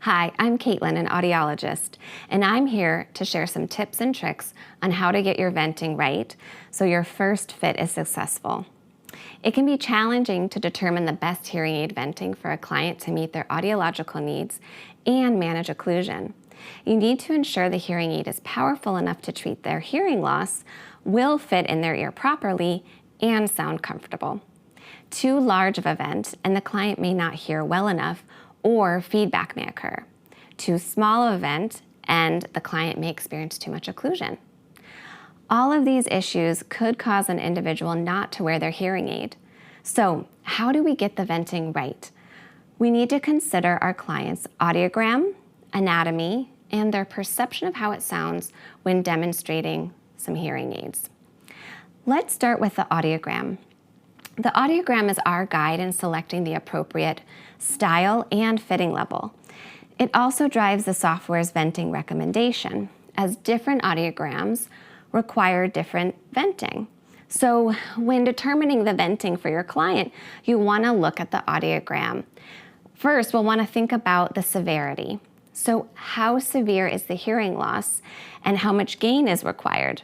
Hi, I'm Caitlin, an audiologist, and I'm here to share some tips and tricks on how to get your venting right so your first fit is successful. It can be challenging to determine the best hearing aid venting for a client to meet their audiological needs and manage occlusion. You need to ensure the hearing aid is powerful enough to treat their hearing loss, will fit in their ear properly, and sound comfortable. Too large of a vent and the client may not hear well enough, or feedback may occur. Too small of a vent and the client may experience too much occlusion. All of these issues could cause an individual not to wear their hearing aid. So how do we get the venting right? We need to consider our client's audiogram, anatomy, and their perception of how it sounds when demonstrating some hearing aids. Let's start with the audiogram. The audiogram is our guide in selecting the appropriate style and fitting level. It also drives the software's venting recommendation, as different audiograms require different venting. So when determining the venting for your client, you want to look at the audiogram. First, we'll want to think about the severity. So how severe is the hearing loss and how much gain is required?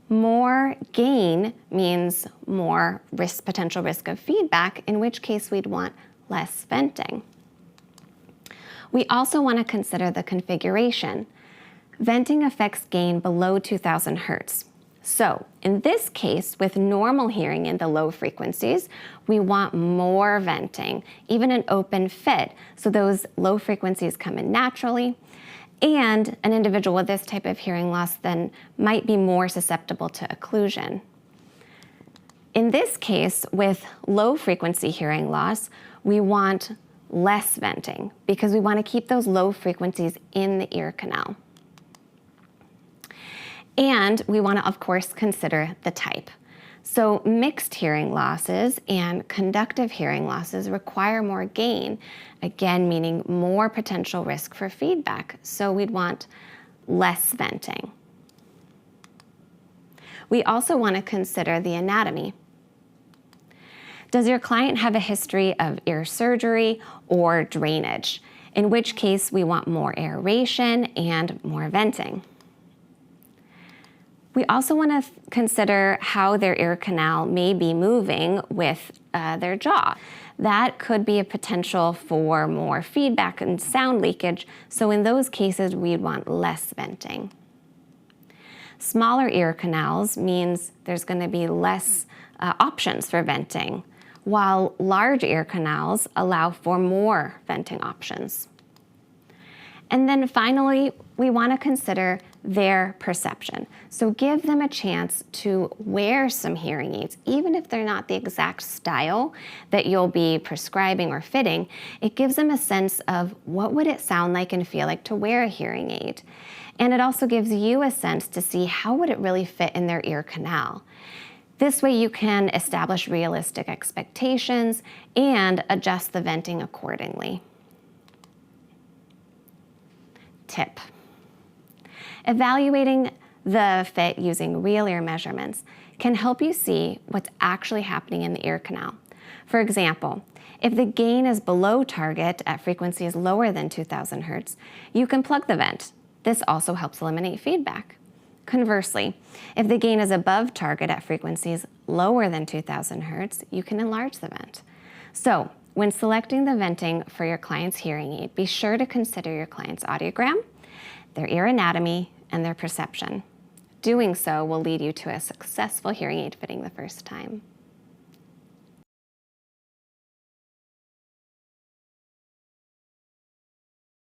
More gain means more potential risk of feedback, in which case we'd want less venting. We also want to consider the configuration. Venting affects gain below 2000 Hertz. So in this case, with normal hearing in the low frequencies, we want more venting, even an open fit, so those low frequencies come in naturally. And an individual with this type of hearing loss then might be more susceptible to occlusion. In this case, with low frequency hearing loss, we want less venting because we want to keep those low frequencies in the ear canal. And we want to, of course, consider the type. So mixed hearing losses and conductive hearing losses require more gain, again, meaning more potential risk for feedback. So we'd want less venting. We also want to consider the anatomy. Does your client have a history of ear surgery or drainage? In which case we want more aeration and more venting. We also want to consider how their ear canal may be moving with their jaw. That could be a potential for more feedback and sound leakage, so in those cases we'd want less venting. Smaller ear canals means there's going to be less options for venting, while large ear canals allow for more venting options. And then finally, we want to consider their perception. So give them a chance to wear some hearing aids, even if they're not the exact style that you'll be prescribing or fitting. It gives them a sense of what would it sound like and feel like to wear a hearing aid. And it also gives you a sense to see how would it really fit in their ear canal. This way you can establish realistic expectations and adjust the venting accordingly. Tip. Evaluating the fit using real ear measurements can help you see what's actually happening in the ear canal. For example, if the gain is below target at frequencies lower than 2000 Hertz, you can plug the vent. This also helps eliminate feedback. Conversely, if the gain is above target at frequencies lower than 2000 Hertz, you can enlarge the vent. So, when selecting the venting for your client's hearing aid, be sure to consider your client's audiogram, their ear anatomy, and their perception. Doing so will lead you to a successful hearing aid fitting the first time.